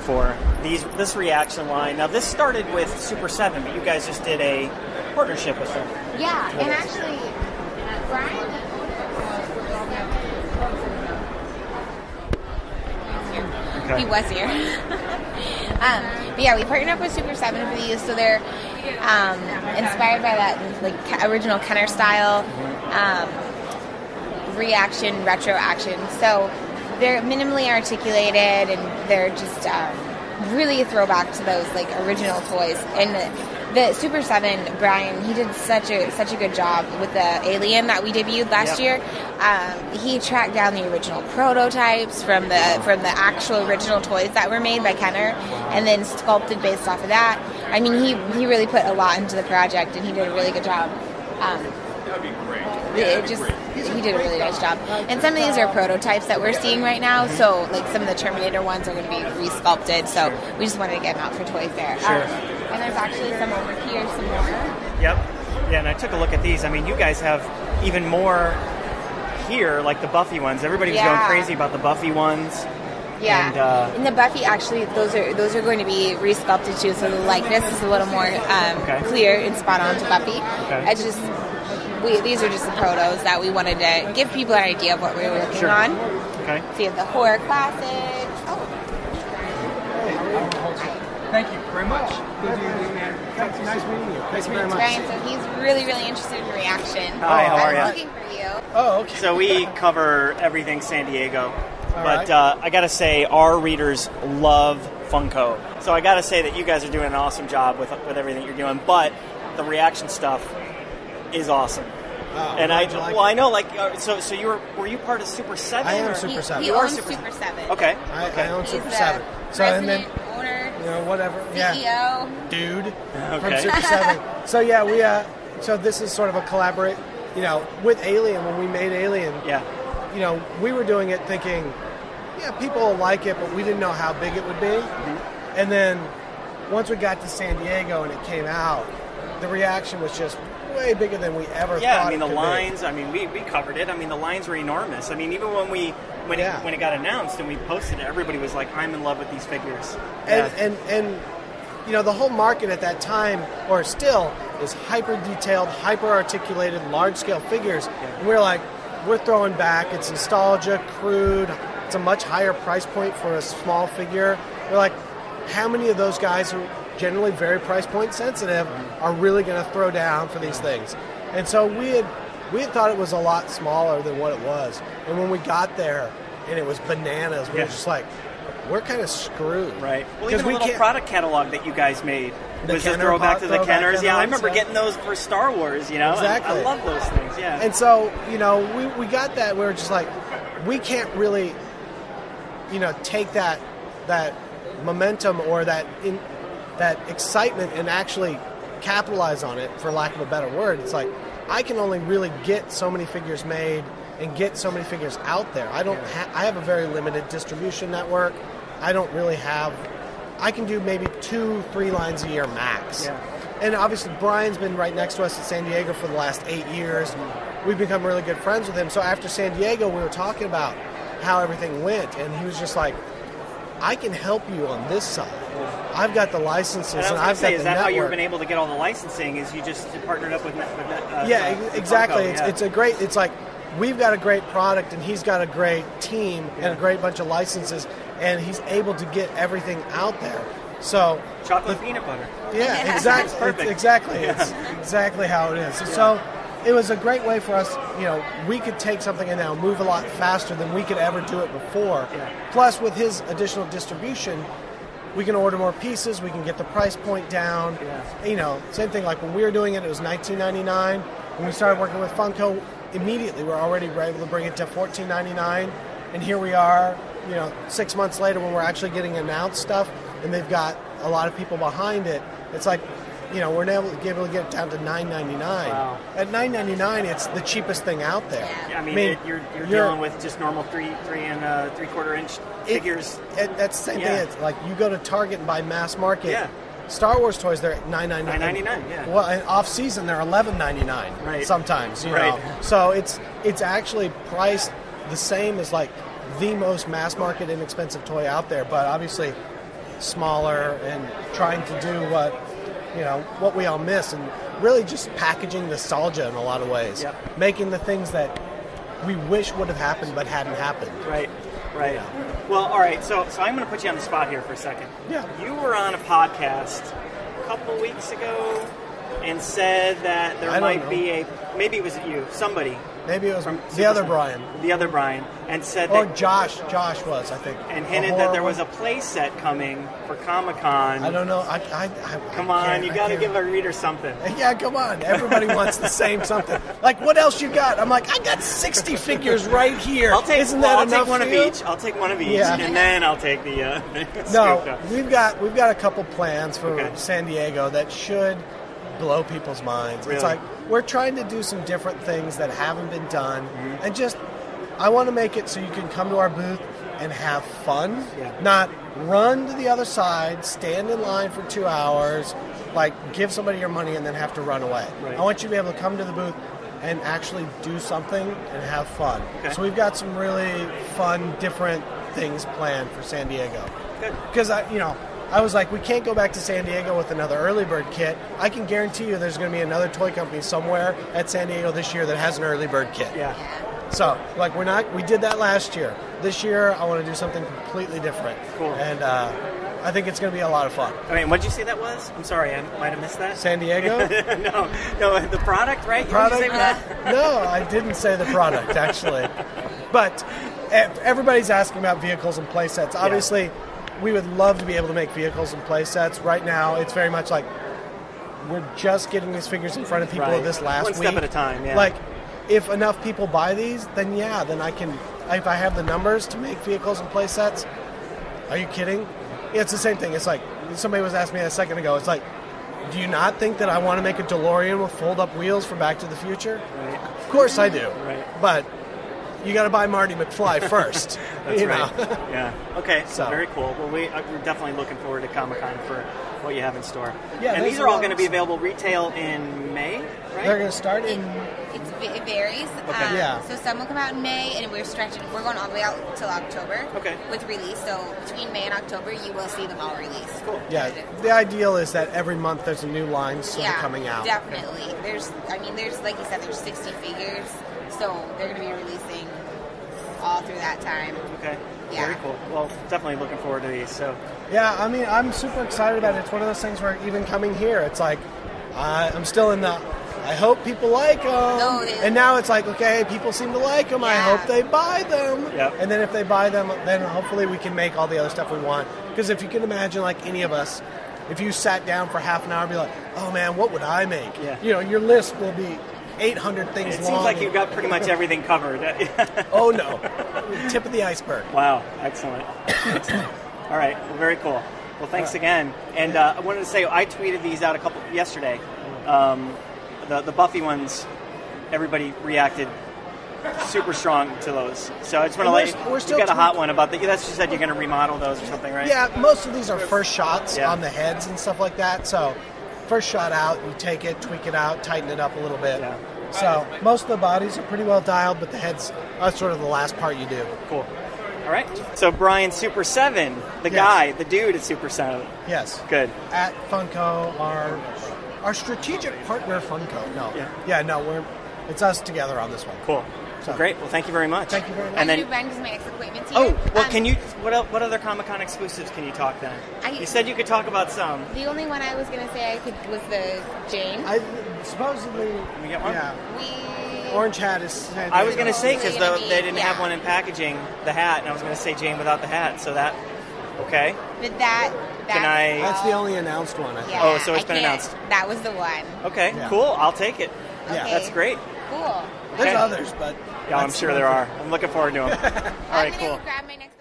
for. This ReAction line. Now, this started with Super7, but you guys just did a partnership with them. Yeah, and actually, Brian... Okay. He was here. But yeah, we partnered up with Super7 for these, so they're inspired by that like original Kenner style, ReAction, retro action. So they're minimally articulated, and they're just really a throwback to those like original toys. And the Super7, Brian, he did such a good job with the Alien that we debuted last year. He tracked down the original prototypes from the actual original toys that were made by Kenner, and then sculpted based off of that. I mean, he really put a lot into the project, and he did a really good job. That'd be great. He did a really nice job. And some of these are prototypes that we're seeing right now, so like some of the Terminator ones are going to be re-sculpted, so we just wanted to get them out for Toy Fair. Sure. And there's actually some over here, some more. Yep. Yeah, and I took a look at these. I mean, you guys have even more here, like the Buffy ones. Everybody was going crazy about the Buffy ones. Yeah, and the Buffy, actually, those are going to be re-sculpted too, so the likeness is a little more clear and spot on to Buffy. Okay. It's just... these are just the protos that we wanted to give people an idea of what we were working on. Okay. So you have the horror classics. Oh. Thank you very much. Nice meeting you. Thank you very much. Brian, so he's really, really interested in ReAction. Hi, how are you? I'm looking for you. Oh, okay. So we cover everything San Diego, but right. I got to say our readers love Funko. So I got to say that you guys are doing an awesome job with everything you're doing, but the ReAction stuff is awesome. And I know, like, so were you part of Super7? I am Super7. He owns Super7. Okay. I own He's Super7. So and then owner, whatever. CEO. Yeah. Dude. Okay. From Super7. So yeah, so this is sort of a collaborate. With Alien, when we made Alien. Yeah. We were doing it thinking, people will like it, but we didn't know how big it would be. Mm-hmm. And then once we got to San Diego and it came out, the reaction was just way bigger than we ever thought. Yeah, I mean, it the could lines, be. I mean, we covered it. I mean, the lines were enormous. I mean, even when it got announced and we posted it, everybody was like, I'm in love with these figures. And the whole market at that time, or still, is hyper-detailed, hyper-articulated, large-scale figures. And we're like, we're throwing back. It's nostalgia, crude. It's a much higher price point for a small figure. We're like, how many of those guys who are generally very price point sensitive are really going to throw down for these things? And so we had thought it was a lot smaller than what it was. And when we got there and it was bananas, we were just like, we're kind of screwed. Right. Well, even the little product catalog that you guys made was a throwback to the Kenners. Yeah, I remember getting those for Star Wars, Exactly. I love those things, yeah. And so, we got that. We were just like, we can't really, take that momentum or that excitement and actually capitalize on it, for lack of a better word. It's like, I can only really get so many figures made and get so many figures out there. I have a very limited distribution network. I don't really have... I can do maybe 2-3 lines a year max. Yeah. And obviously Brian's been right next to us in San Diego for the last 8 years. We've become really good friends with him. So after San Diego, we were talking about how everything went, and he was just like, I can help you on this side. I've got the licenses, and I've got the is that network. how you've been able to get all the licensing? Is you just partnered up with exactly. Funko, It's a great. It's like we've got a great product, and he's got a great team and a great bunch of licenses, and he's able to get everything out there. So chocolate peanut butter. Yeah, exactly. Perfect. It's exactly how it is. So it was a great way for us. We could take something and now move a lot faster than we could ever do it before. Yeah. Plus, with his additional distribution, we can order more pieces. We can get the price point down. Yeah. Same thing. Like when we were doing it, it was $19.99. When we started working with Funko, immediately we're able to bring it to $14.99. And here we are, 6 months later, when we're actually getting announced stuff, and they've got a lot of people behind it. It's like, we're able to get it down to $9.99. Wow. At $9.99, it's the cheapest thing out there. Yeah, I mean you're dealing with just normal 3 and 3/4 inch figures. That's the same thing. It's like you go to Target and buy mass market. Yeah. Star Wars toys, they're at $9.99. $9.99, yeah. Well, and off season they're $11.99. Right. Sometimes, know. So it's actually priced the same as like the most mass market inexpensive toy out there. But obviously, smaller and trying to do what we all miss, and really just packaging nostalgia in a lot of ways. Yep. Making the things that we wish would have happened but hadn't happened. Right. Well, all right, so I'm going to put you on the spot here for a second. Yeah. You were on a podcast a couple weeks ago and said that there might be maybe it was you, somebody. Maybe it was the other Brian. The other Brian. And said or that... Josh was, I think. And hinted that there was a play set coming for Comic-Con. I don't know. Come on, you got to give our readers something. Yeah, come on. Everybody wants the same something. Like, what else you got? I'm like, I got 60 figures right here. I'll take one of each. Yeah. And then I'll take the No, we've got a couple plans for San Diego that should blow people's minds. Really? It's like we're trying to do some different things that haven't been done, and just I want to make it so you can come to our booth and have fun, not run to the other side, stand in line for 2 hours, like give somebody your money and then have to run away. Right. I want you to be able to come to the booth and actually do something and have fun. Okay. So we've got some really fun, different things planned for San Diego. Good. Because I was like, we can't go back to San Diego with another early bird kit. I can guarantee you there's going to be another toy company somewhere at San Diego this year that has an early bird kit. Yeah. So, like, we did that last year. This year, I want to do something completely different. Cool. And I think it's going to be a lot of fun. I mean, what did you say that was? I'm sorry, I might have missed that. San Diego? No, the product, right? Product? What did you say for that? No, I didn't say the product, actually. But everybody's asking about vehicles and play sets. Obviously, we would love to be able to make vehicles and play sets. Right now, it's very much like we're just getting these figures in front of people this last week. One step at a time, yeah. Like, if enough people buy these, then I can, if I have the numbers to make vehicles and play sets. Are you kidding? It's the same thing. It's like, somebody was asking me a second ago, it's like, do you not think that I want to make a DeLorean with fold-up wheels for Back to the Future? Right. Of course I do. Right. But you got to buy Marty McFly first. That's right. Know? Yeah. Okay. So Very cool. Well, we're definitely looking forward to Comic-Con for what you have in store. Yeah. And these are all going to be available retail in May, right? They're going to start in. It varies. Okay. Yeah. So some will come out in May, and we're going all the way out till October. Okay. With release, so between May and October, you will see them all released. Cool. Yeah. The ideal is that every month there's a new line coming out. Definitely. There's like you said, there's 60 figures, so they're going to be releasing all through that time. Okay. Yeah. Very cool. Well, definitely looking forward to these. So. Yeah, I mean, I'm super excited about it. It's one of those things where even coming here, it's like, I'm still in the, I hope people like them. No, and now it's like, okay, people seem to like them. Yeah. I hope they buy them. Yep. And then if they buy them, then hopefully we can make all the other stuff we want. Because if you can imagine, like any of us, if you sat down for half an hour and be like, oh man, what would I make? Yeah. Your list will be 800 things It long. seems like you've got pretty much everything covered. Oh no. Tip of the iceberg. Wow. Excellent. All right. Well, very cool. Well, thanks again. And I wanted to say, I tweeted these out yesterday. The Buffy ones, everybody reacted super strong to those. So I just want to let you got a hot one about that. That's you said you're going to remodel those or something, right? Yeah, most of these are first shots on the heads and stuff like that. So first shot out, you take it, tweak it out, tighten it up a little bit. Yeah. So most of the bodies are pretty well dialed, but the heads are sort of the last part you do. Cool. All right. So Brian Super7, the guy, the dude at Super7. Yes. Good. At Funko, our strategic partner, Funko. No. Yeah. No. It's us together on this one. Cool. So great. Well, thank you very much. Thank you very much. And then Brian, because my next appointment's here. Oh, well, can you? What other Comic-Con exclusives can you talk then? You said you could talk about some. The only one I was going to say I could was the Jane. Supposedly. Can we get one? Yeah. Orange hat is. I was going to say because they didn't have one in packaging, the hat, and I was going to say Jane without the hat. So that. Okay. But that's the only announced one. I think. Oh, so it's been announced. That was the one. Okay. Yeah. Cool. I'll take it. Yeah. Okay. That's great. Cool. There's others, but yeah, I'm sure there are. I'm looking forward to them. All right, cool. Grab my next